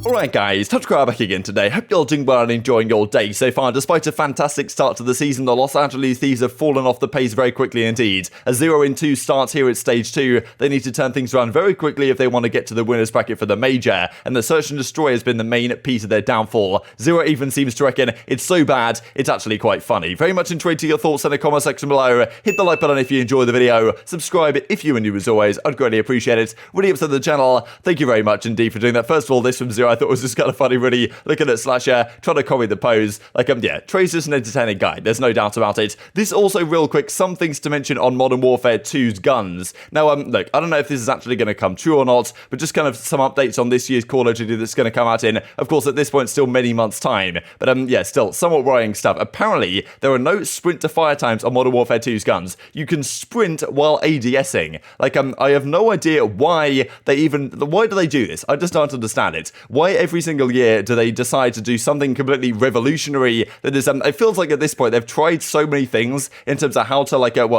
Alright guys, TacticalRab back again today. Hope you're doing well and enjoying your day so far. Despite a fantastic start to the season, the Los Angeles Thieves have fallen off the pace very quickly indeed. A 0-2 start here at stage 2. They need to turn things around very quickly if they want to get to the winners bracket for the major, and the search and destroy has been the main piece of their downfall. Zero even seems to reckon it's so bad, it's actually quite funny. Very much enjoyed your thoughts in the comment section below. Hit the like button if you enjoyed the video. Subscribe if you are new as always. I'd greatly appreciate it. Really up to the channel. Thank you very much indeed for doing that. First of all, this from Zero I thought was just kind of funny, really, looking at Slasher, trying to copy the pose. Like, yeah, Trey's just an entertaining guy, there's no doubt about it. This also, real quick, some things to mention on Modern Warfare 2's guns. Now, look, I don't know if this is actually going to come true or not, but just kind of some updates on this year's Call of Duty that's going to come out in, of course, at this point, still many months' time. But, yeah, still, somewhat worrying stuff. Apparently, there are no sprint to fire times on Modern Warfare 2's guns. You can sprint while ADSing. Like, I have no idea why do they do this? I just don't understand it. Why every single year do they decide to do something completely revolutionary that is, it feels like at this point they've tried so many things in terms of how to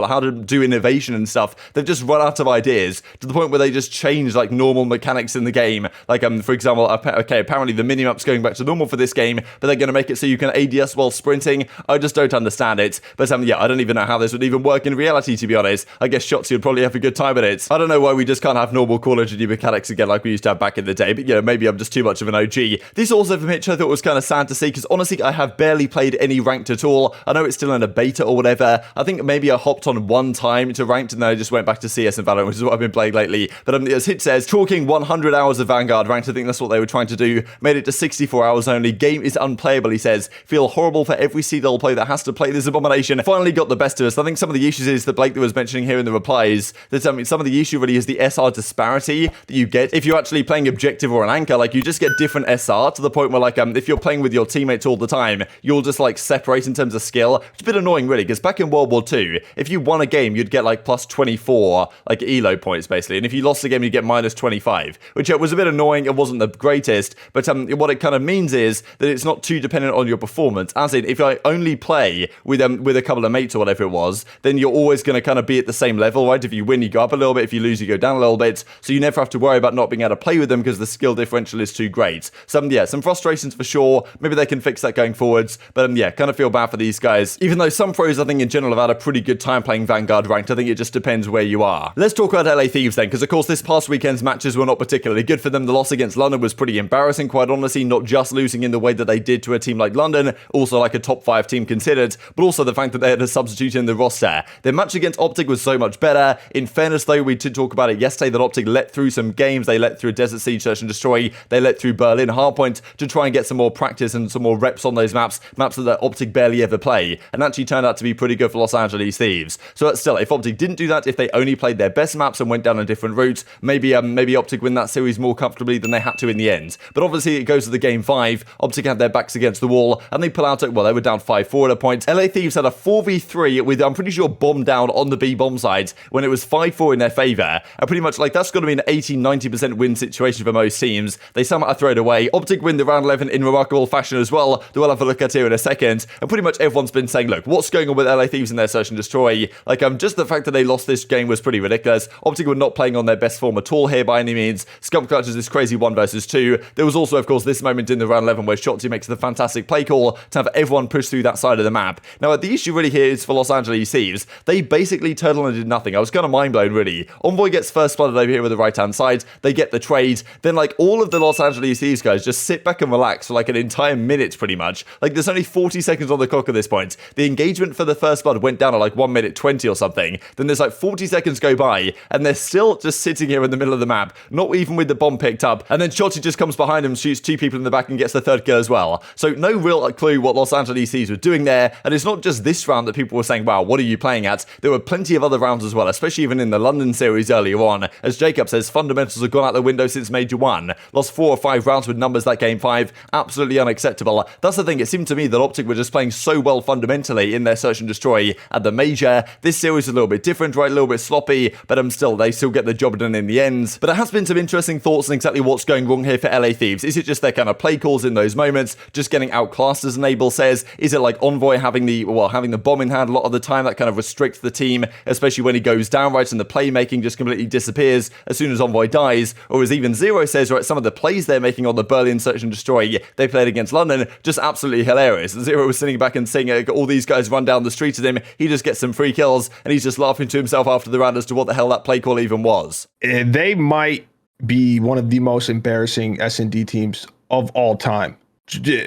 how to do innovation and stuff. They've just run out of ideas to the point where they just change like normal mechanics in the game. Like, for example, apparently the minimap's going back to normal for this game, but they're going to make it so you can ADS while sprinting. I just don't understand it. But yeah, I don't even know how this would even work in reality, to be honest. I guess Shotzi would probably have a good time at it. I don't know why we just can't have normal Call of Duty mechanics again like we used to have back in the day, but maybe I'm just too much of an OG. This also from Hitch I thought was kind of sad to see, because honestly I have barely played any ranked at all. I know it's still in a beta or whatever. I think maybe I hopped on one time to ranked and then I just went back to CS and Valorant, which is what I've been playing lately. But as Hitch says, chalking 100 hours of Vanguard ranked, I think that's what they were trying to do. Made it to 64 hours only. Game is unplayable, he says. Feel horrible for every CDL player that has to play this abomination. Finally got the best of us. I think some of the issues is that Blake that was mentioning here in the replies, that some of the issue really is the SR disparity that you get if you're actually playing objective or an anchor. Like, you just get different SR to the point where, like, if you're playing with your teammates all the time, you'll just, like, separate in terms of skill. It's a bit annoying, really, because back in World War II, if you won a game, you'd get, like, plus 24, like, ELO points, basically. And if you lost a game, you'd get minus 25, which was a bit annoying. It wasn't the greatest, but what it kind of means is that it's not too dependent on your performance. As in, if I only play with a couple of mates or whatever it was, then you're always going to kind of be at the same level, right? If you win, you go up a little bit. If you lose, you go down a little bit. So you never have to worry about not being able to play with them because the skill differential is too great. Some frustrations for sure. Maybe they can fix that going forwards. But yeah, kind of feel bad for these guys. Even though some pros, I think in general, have had a pretty good time playing Vanguard ranked. I think it just depends where you are. Let's talk about LA Thieves then, because of course this past weekend's matches were not particularly good for them. The loss against London was pretty embarrassing, quite honestly. Not just losing in the way that they did to a team like London, also like a top 5 team considered, but also the fact that they had a substitute in the roster. Their match against OpTic was so much better. In fairness though, we did talk about it yesterday that OpTic let through some games. They let through Desert Siege, Search and Destroy. They let through Berlin Hardpoint to try and get some more practice and some more reps on those maps that OpTic barely ever play, and actually turned out to be pretty good for Los Angeles Thieves. So still, if OpTic didn't do that, if they only played their best maps and went down a different route, maybe OpTic win that series more comfortably than they had to in the end. But obviously it goes to the game 5. OpTic had their backs against the wall, and they pull out they were down 5-4 at a point. LA Thieves had a 4v3 with, I'm pretty sure, bomb down on the B bomb side when it was 5-4 in their favor. And pretty much, like, that's got to be an 80-90% win situation for most teams. They somehow throw it away. OpTic win the round 11 in remarkable fashion as well, that we'll have a look at here in a second. And pretty much everyone's been saying, look, what's going on with LA Thieves in their Search and Destroy? Like, just the fact that they lost this game was pretty ridiculous. OpTic were not playing on their best form at all here by any means. Scump clutches this crazy 1 versus 2. There was also, of course, this moment in the round 11 where Shotzi makes the fantastic play call to have everyone push through that side of the map. Now, the issue really here is for Los Angeles Thieves. They basically turned on and did nothing. I was kind of mind blown, really. Envoy gets first blooded over here with the right-hand side. They get the trade. Then, like, all of the Los Angeles Thieves guys just sit back and relax for, like, an entire minute, pretty much. Like, there's only 40 seconds on the clock at this point. The engagement for the first blood went down at, like, 1 minute 20 or something. Then there's, like, 40 seconds go by, and they're still just sitting here in the middle of the map, not even with the bomb picked up. And then Shotzi just comes behind him, shoots 2 people in the back, and gets the 3rd kill as well. So no real clue what Los Angeles Thieves were doing there. And it's not just this round that people were saying, wow, what are you playing at? There were plenty of other rounds as well, especially even in the London series earlier on. As Jacob says, fundamentals have gone out the window since Major 1. Lost 4 or 5 rounds with numbers that game 5. Absolutely unacceptable. That's the thing. It seemed to me that OpTic were just playing so well fundamentally in their Search and Destroy at the Major. This series is a little bit different, right? A little bit sloppy, but they still get the job done in the end. But there has been some interesting thoughts on exactly what's going wrong here for LA Thieves. Is it just their kind of play calls in those moments, just getting outclassed, as Enable says? Is it like Envoy having the bomb in hand a lot of the time that kind of restricts the team, especially when he goes down, right, and the playmaking just completely disappears as soon as Envoy dies? Or as even Zero says, right, some of the plays they're making on the Berlin search and destroy they played against London, just absolutely hilarious. Zero was sitting back and seeing all these guys run down the street at him. He just gets some free kills, and he's just laughing to himself after the round as to what the hell that play call even was. They might be one of the most embarrassing SnD teams of all time.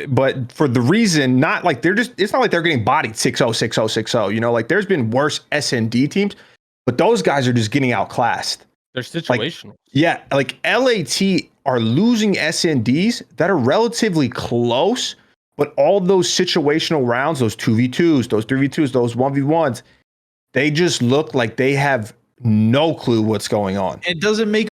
But for the reason, not like it's not like they're getting bodied 6-0, 6-0, 6-0. You know, like there's been worse SnD teams, but those guys are just getting outclassed. They're situational. Like LAT are losing SnDs that are relatively close, but all those situational rounds, those 2v2s, those 3v2s, those 1v1s, they just look like they have no clue what's going on. It doesn't make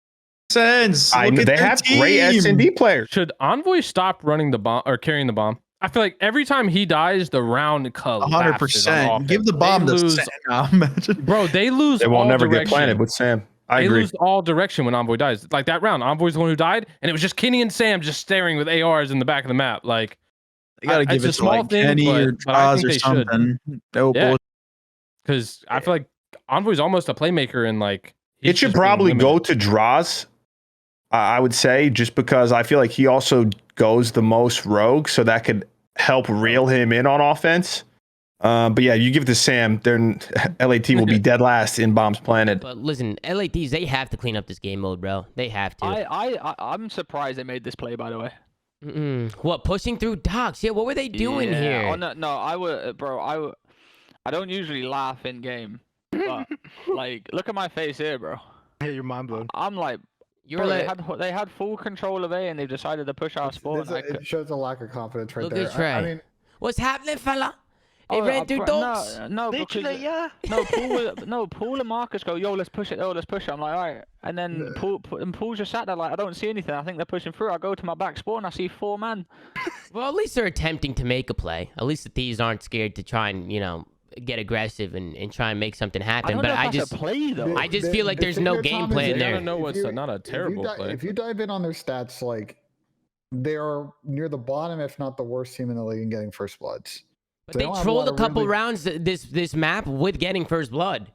sense. I know they have great SnD players. Should Envoy stop running the bomb or carrying the bomb? I feel like every time he dies, the round collapses. 100%. Give the bomb to Sam. Bro, they lose. They won't never direction. get planted with Sam. I agree. They lose all direction when Envoy dies. Like that round, Envoy's the one who died, and it was just Kenny and Sam just staring with ARs in the back of the map. Like, you gotta give it to like Kenny or Drazah or something. Because I feel like Envoy's almost a playmaker, and like it should probably go to Drazah. I would say, just because I feel like he also goes the most rogue, so that could help reel him in on offense. But yeah, you give it to Sam, then LAT will be dead last in bombs planted. But listen, LATs, they have to clean up this game mode, bro. They have to. I'm surprised they made this play, by the way. What, pushing through docks? Yeah, what were they doing here? Oh, no, I would, bro. I don't usually laugh in game, but like, look at my face here, bro. Hey, your mind blown. I'm like. They had full control of A, and they decided to push our spawn. It shows a lack of confidence right there. Try. I mean, what's happening, fella? They ran through doors. No, because Paul and Marcus go, yo, let's push it. Oh, let's push it. I'm like, all right. And then Paul just sat there like, I don't see anything. I think they're pushing through. I go to my back spawn. I see 4 man. Well, at least they're attempting to make a play. At least the Thieves aren't scared to try and, get aggressive and try and make something happen. But I just feel like there's no game plan there. I don't know what's not a terrible play. If you dive in on their stats, like they are near the bottom, if not the worst team in the league in getting first bloods. But they trolled a couple rounds this map with getting first blood.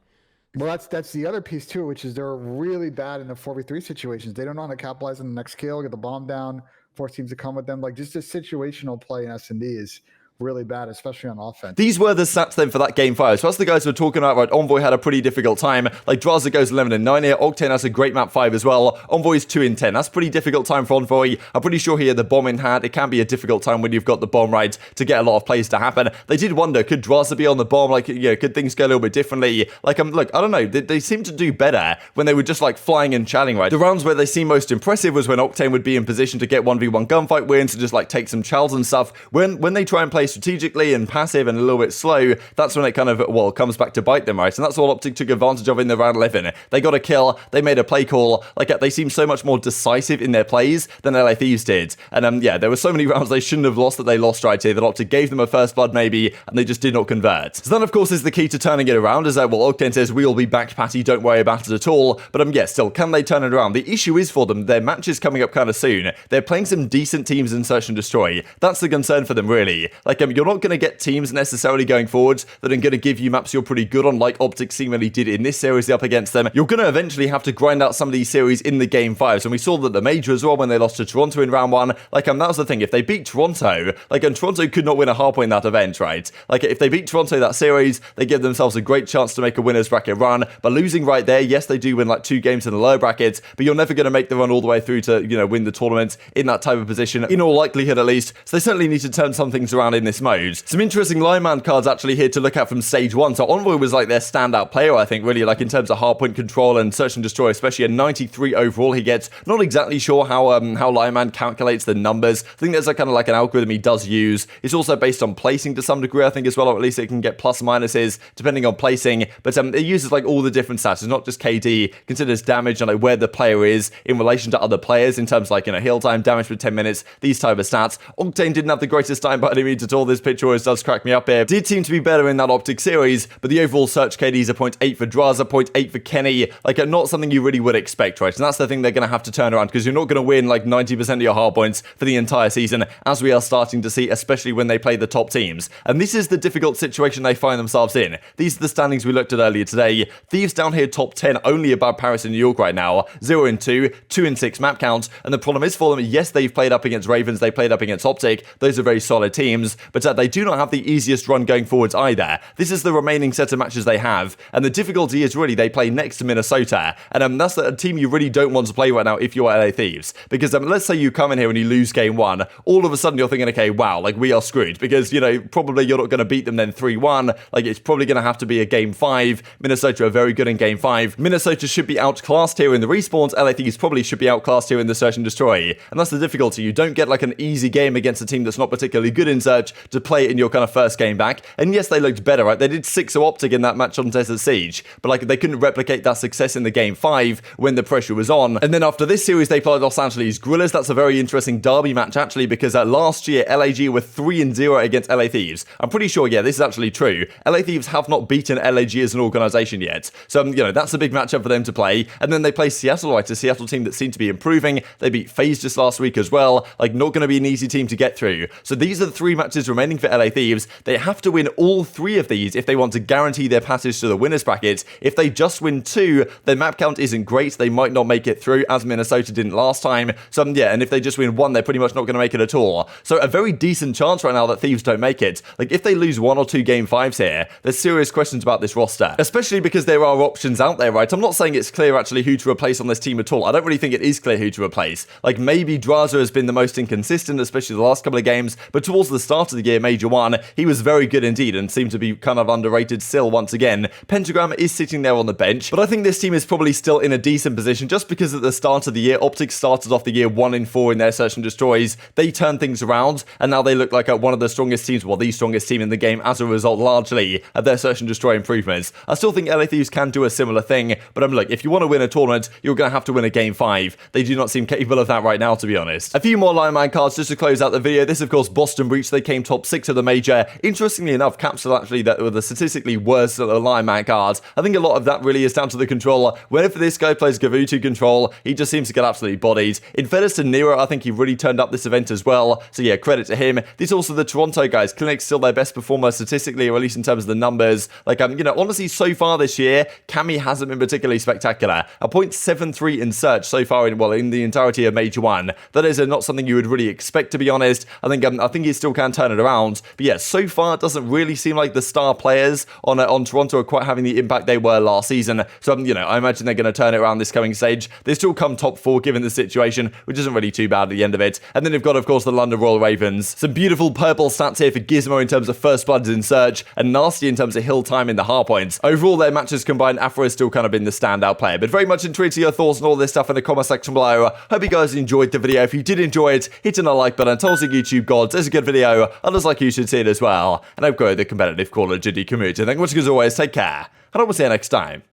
Well, that's the other piece too, which is they're really bad in the 4v3 situations. They don't know how to capitalize on the next kill, get the bomb down, force teams to come with them. Like just a situational play in SnD is really bad, especially on offense. These were the stats then for that game 5. So as the guys were talking about, right, Envoy had a pretty difficult time. Like Drazah goes 11-9 here. Octane has a great map 5 as well. Envoy's 2-10. That's a pretty difficult time for Envoy. I'm pretty sure he had the bomb in hand. It can be a difficult time when you've got the bomb right to get a lot of plays to happen. They did wonder, could Drazah be on the bomb? Like, could things go a little bit differently? Like, look, I don't know. They seem to do better when they were just like flying and chatting, right? The rounds where they seem most impressive was when Octane would be in position to get 1v1 gunfight wins and just like take some chals and stuff. When they try and play strategically and passive and a little bit slow, that's when it kind of, comes back to bite them, right? And that's all OpTic took advantage of in the round 11. They got a kill, they made a play call, like, they seem so much more decisive in their plays than LA Thieves did. And, there were so many rounds they shouldn't have lost that they lost right here, that OpTic gave them a first blood maybe, and they just did not convert. So that, of course, is the key to turning it around, is that, Octane says, we'll be back, Patty, don't worry about it at all. But, still, can they turn it around? The issue is for them, their match is coming up kind of soon. They're playing some decent teams in Search and Destroy. That's the concern for them, really. Like, you're not going to get teams necessarily going forwards that are going to give you maps you're pretty good on, like OpTic seemingly did in this series up against them. You're going to eventually have to grind out some of these series in the game 5s, and we saw that the Major as well when they lost to Toronto in round 1. Like, that was the thing, if they beat Toronto, and Toronto could not win a hardpoint in that event, right? Like, if they beat Toronto that series, they give themselves a great chance to make a winner's bracket run, but losing right there, yes, they do win like 2 games in the lower brackets, but you're never going to make the run all the way through to, win the tournament in that type of position, in all likelihood at least, so they certainly need to turn some things around in this mode. Some interesting lineman cards actually here to look at from stage 1. So Envoy was like their standout player, I think, really, like in terms of hardpoint control and search and destroy, especially a 93 overall he gets. Not exactly sure how Lineman calculates the numbers. I think there's a kind of like an algorithm he does use. It's also based on placing to some degree, I think, as well, or at least it can get plus minuses depending on placing. But it uses like all the different stats. It's not just KD. Considers damage and like where the player is in relation to other players in terms of like, heal time, damage for 10 minutes, these type of stats. Octane didn't have the greatest time by any means at at all. This picture always does crack me up here. Did seem to be better in that OpTic series, but the overall search KDs are 0.8 for Drazah, 0.8 for Kenny. Like, not something you really would expect, right? And that's the thing they're going to have to turn around, because you're not going to win like 90% of your hard points for the entire season, as we are starting to see, especially when they play the top teams. And this is the difficult situation they find themselves in. These are the standings we looked at earlier today. Thieves down here top 10, only above Paris and New York right now. 0-2, 2-6 map count. And the problem is for them, yes, they've played up against Ravens, they played up against OpTic. Those are very solid teams, but they do not have the easiest run going forwards either. This is the remaining set of matches they have, and the difficulty is really they play next to Minnesota, and that's a team you really don't want to play right now if you're LA Thieves, because let's say you come in here and you lose game 1, all of a sudden you're thinking, okay, wow, like we are screwed, because, you know, probably you're not going to beat them then 3-1, like it's probably going to have to be a game 5. Minnesota are very good in game 5. Minnesota should be outclassed here in the respawns. LA Thieves probably should be outclassed here in the search and destroy, and that's the difficulty. You don't get like an easy game against a team that's not particularly good in search to play in your kind of first game back. And yes, they looked better, right? They did 6 of OpTic in that match on Desert Siege, but like they couldn't replicate that success in the game 5 when the pressure was on. And then after this series, they played Los Angeles Guerrillas. That's a very interesting derby match actually, because last year LAG were 3-0 against LA Thieves. I'm pretty sure, yeah, this is actually true. LA Thieves have not beaten LAG as an organization yet, so you know that's a big matchup for them to play. And then they play Seattle, right? A Seattle team that seemed to be improving. They beat FaZe just last week as well. Like, not going to be an easy team to get through. So these are the 3 matches remaining for LA Thieves. They have to win all 3 of these if they want to guarantee their passage to the winners bracket. If they just win 2, their map count isn't great. They might not make it through, as Minnesota didn't last time. So yeah, and if they just win 1, they're pretty much not going to make it at all. So a very decent chance right now that Thieves don't make it. Like, if they lose 1 or 2 game 5s here, there's serious questions about this roster, especially because there are options out there, right? I'm not saying it's clear actually who to replace on this team at all. I don't really think it is clear who to replace. Like, maybe Drazah has been the most inconsistent, especially the last couple of games, but towards the start of the year, Major1, he was very good indeed and seemed to be kind of underrated still once again. Pentagram is sitting there on the bench, but I think this team is probably still in a decent position just because at the start of the year, OpTic started off the year 1-4 in their search and destroys. They turned things around, and now they look like one of the strongest teams, well, the strongest team in the game as a result, largely, of their search and destroy improvements. I still think LA Thieves can do a similar thing, but look, if you want to win a tournament, you're going to have to win a game 5. They do not seem capable of that right now, to be honest. A few more Lineman cards just to close out the video. This, of course, Boston Breach. They came top 6 of the major. Interestingly enough, Capsule actually that were the statistically worst of the Lineman cards. I think a lot of that really is down to the controller. Whenever this guy plays Gavutu control, he just seems to get absolutely bodied. In fairness to Nero, I think he really turned up this event as well. So yeah, credit to him. These also the Toronto guys. CleanX still their best performer statistically, or at least in terms of the numbers. Like, you know, honestly, so far this year, Cammy hasn't been particularly spectacular. A 0.73 in search so far in the entirety of Major1. That is not something you would really expect, to be honest. I think he still can turn it around. But yeah, so far it doesn't really seem like the star players on Toronto are quite having the impact they were last season. So you know, I imagine they're going to turn it around this coming stage. They still come top 4 given the situation, which isn't really too bad at the end of it. And then they've got, of course, the London Royal Ravens. Some beautiful purple stats here for Gizmo in terms of first bloods in search, and nasty in terms of hill time in the hard points. Overall, their matches combined, Afro has still kind of been the standout player. But very much intrigued to your thoughts on all this stuff in the comment section below. Hope you guys enjoyed the video. If you did enjoy it, hit on the like button. Tell us the YouTube gods it's a good video. Others like you should see it as well. And I've grown the competitive Call of Duty community. Thank you much as always. Take care. And I will see you next time.